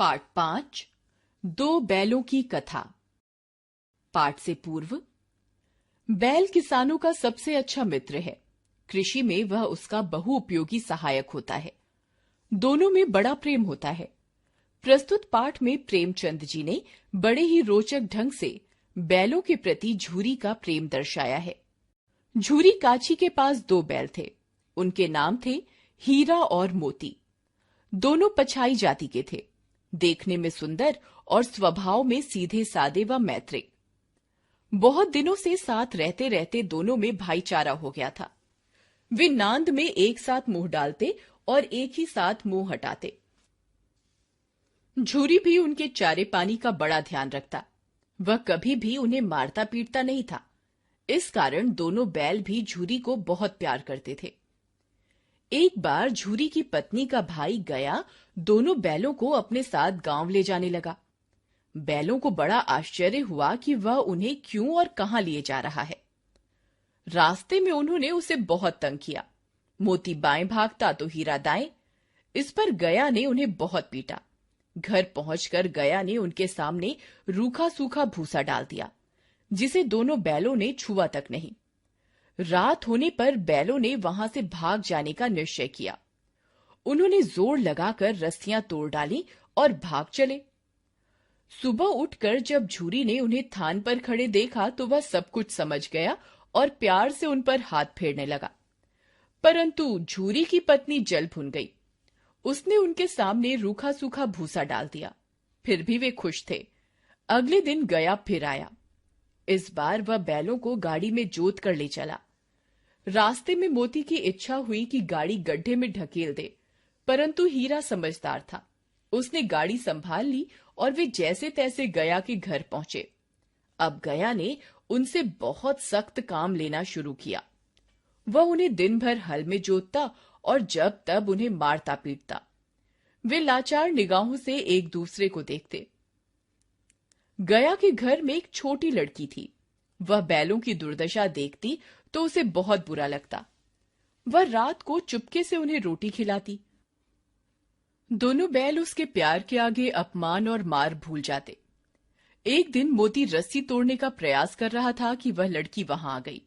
पाठ 5 दो बैलों की कथा। पाठ से पूर्व। बैल किसानों का सबसे अच्छा मित्र है। कृषि में वह उसका बहुउपयोगी सहायक होता है। दोनों में बड़ा प्रेम होता है। प्रस्तुत पाठ में प्रेमचंद जी ने बड़े ही रोचक ढंग से बैलों के प्रति झूरी का प्रेम दर्शाया है। झूरी काची के पास दो बैल थे। उनके नाम थे हीरा और मोती। दोनों पछाई जाति के थे, देखने में सुंदर और स्वभाव में सीधे सादे व मैत्रिक। बहुत दिनों से साथ रहते रहते दोनों में भाईचारा हो गया था। वे नांद में एक साथ मुंह डालते और एक ही साथ मुंह हटाते। झूरी भी उनके चारे पानी का बड़ा ध्यान रखता। वह कभी भी उन्हें मारता पीटता नहीं था। इस कारण दोनों बैल भी झूरी को बहुत प्यार करते थे। एक बार झूरी की पत्नी का भाई गया दोनों बैलों को अपने साथ गांव ले जाने लगा। बैलों को बड़ा आश्चर्य हुआ कि वह उन्हें क्यों और कहां लिए जा रहा है। रास्ते में उन्होंने उसे बहुत तंग किया। मोती बाएं भागता तो हीरा दाएं। इस पर गया ने उन्हें बहुत पीटा। घर पहुंचकर गया ने उनके सामने रूखा सूखा भूसा डाल दिया, जिसे दोनों बैलों ने छुआ तक नहीं। रात होने पर बैलों ने वहां से भाग जाने का निश्चय किया। उन्होंने जोर लगाकर रस्सियां तोड़ डाली और भाग चले। सुबह उठकर जब झूरी ने उन्हें थान पर खड़े देखा तो वह सब कुछ समझ गया और प्यार से उन पर हाथ फेरने लगा। परंतु झूरी की पत्नी जल भुन गई। उसने उनके सामने रूखा सूखा भूसा डाल दिया। फिर भी वे खुश थे। अगले दिन गया फिर आया। इस बार वह बैलों को गाड़ी में जोत कर ले चला। रास्ते में मोती की इच्छा हुई कि गाड़ी गड्ढे में ढकेल दे, परंतु हीरा समझदार था। उसने गाड़ी संभाल ली और वे जैसे तैसे गया के घर पहुंचे। अब गया ने उनसे बहुत सख्त काम लेना शुरू किया। वह उन्हें दिन भर हल में जोतता और जब तब उन्हें मारता पीटता। वे लाचार निगाहों से एक दूसरे को देखते। गया के घर में एक छोटी लड़की थी। वह बैलों की दुर्दशा देखती तो उसे बहुत बुरा लगता। वह रात को चुपके से उन्हें रोटी खिलाती। दोनों बैल उसके प्यार के आगे अपमान और मार भूल जाते। एक दिन मोती रस्सी तोड़ने का प्रयास कर रहा था कि वह लड़की वहां आ गई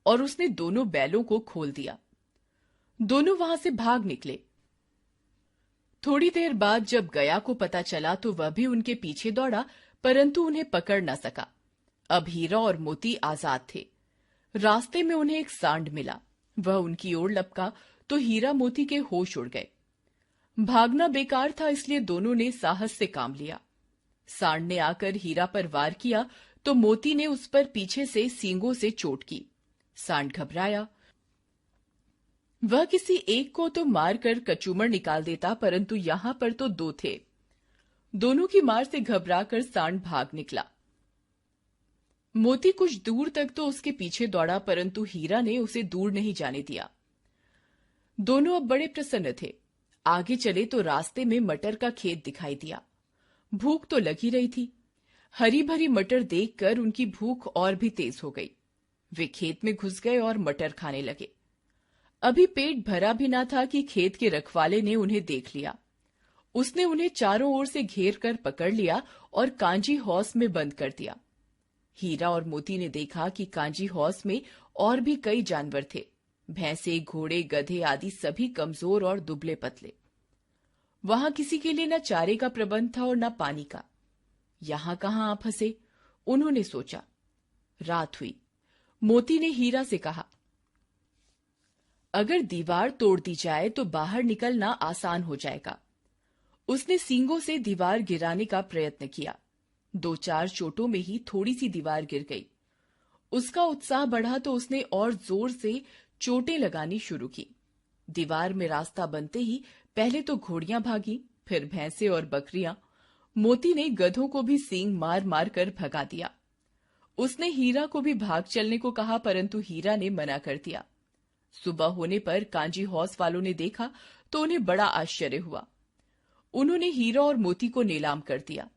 और उसने दोनों बैलों को खोल दिया। दोनों वहां से भाग निकले। थोड़ी देर बाद जब गया को पता चला तो वह भी उनके पीछे दौड़ा, परंतु उन्हें पकड़ न सका। अब हीरा और मोती आजाद थे। रास्ते में उन्हें एक सांड मिला। वह उनकी ओर लपका तो हीरा मोती के होश उड़ गए। भागना बेकार था, इसलिए दोनों ने साहस से काम लिया। सांड ने आकर हीरा पर वार किया तो मोती ने उस पर पीछे से सींगों से चोट की। सांड घबराया। वह किसी एक को तो मारकर कचूमर निकाल देता, परंतु यहां पर तो दो थे। दोनों की मार से घबराकर सांड भाग निकला। मोती कुछ दूर तक तो उसके पीछे दौड़ा, परंतु हीरा ने उसे दूर नहीं जाने दिया। दोनों अब बड़े प्रसन्न थे। आगे चले तो रास्ते में मटर का खेत दिखाई दिया। भूख तो लगी रही थी। हरी भरी मटर देखकर उनकी भूख और भी तेज हो गई। वे खेत में घुस गए और मटर खाने लगे। अभी पेट भरा भी ना था कि खेत के रखवाले ने उन्हें देख लिया। उसने उन्हें चारों ओर से घेर कर पकड़ लिया और कांजी हौस में बंद कर दिया। हीरा और मोती ने देखा कि कांजी हौस में और भी कई जानवर थे। भैंसे, घोड़े, गधे आदि सभी कमजोर और दुबले पतले। वहां किसी के लिए न चारे का प्रबंध था और न पानी का। यहां कहां आ फंसे, उन्होंने सोचा। रात हुई। मोती ने हीरा से कहा, अगर दीवार तोड़ दी जाए तो बाहर निकलना आसान हो जाएगा। उसने सींगों से दीवार गिराने का प्रयत्न किया। 2-4 चोटों में ही थोड़ी सी दीवार गिर गई। उसका उत्साह बढ़ा तो उसने और जोर से चोटें लगानी शुरू की। दीवार में रास्ता बनते ही पहले तो घोड़ियां भागी, फिर भैंसे और बकरियां। मोती ने गधों को भी सींग मार मार कर भगा दिया। उसने हीरा को भी भाग चलने को कहा, परंतु हीरा ने मना कर दिया। सुबह होने पर कांजी हौस वालों ने देखा तो उन्हें बड़ा आश्चर्य हुआ। उन्होंने हीरा और मोती को नीलाम कर दिया।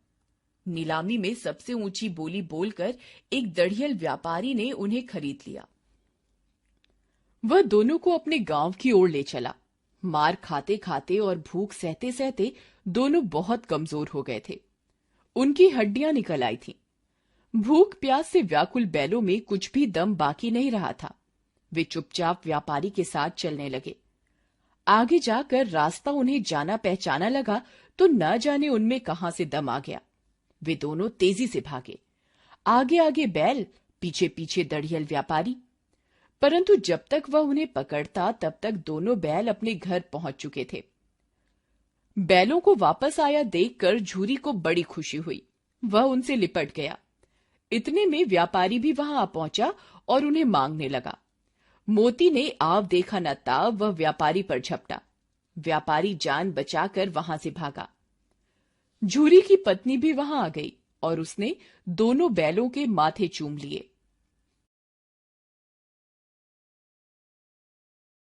नीलामी में सबसे ऊंची बोली बोलकर एक दढ़ियल व्यापारी ने उन्हें खरीद लिया। वह दोनों को अपने गांव की ओर ले चला। मार खाते खाते और भूख सहते सहते दोनों बहुत कमजोर हो गए थे। उनकी हड्डियां निकल आई थीं। भूख प्यास से व्याकुल बैलों में कुछ भी दम बाकी नहीं रहा था। वे चुपचाप व्यापारी के साथ चलने लगे। आगे जाकर रास्ता उन्हें जाना पहचाना लगा तो न जाने उनमें कहां से दम आ गया। वे दोनों तेजी से भागे, आगे आगे बैल, पीछे पीछे दड़ियल व्यापारी। परंतु जब तक वह उन्हें पकड़ता तब तक दोनों बैल अपने घर पहुंच चुके थे। बैलों को वापस आया देखकर झूरी को बड़ी खुशी हुई। वह उनसे लिपट गया। इतने में व्यापारी भी वहां आ पहुंचा और उन्हें मांगने लगा। मोती ने आव देखा न ताव वह व्यापारी पर झपटा। व्यापारी जान बचाकर वहां से भागा। झूरी की पत्नी भी वहां आ गई और उसने दोनों बैलों के माथे चूम लिए।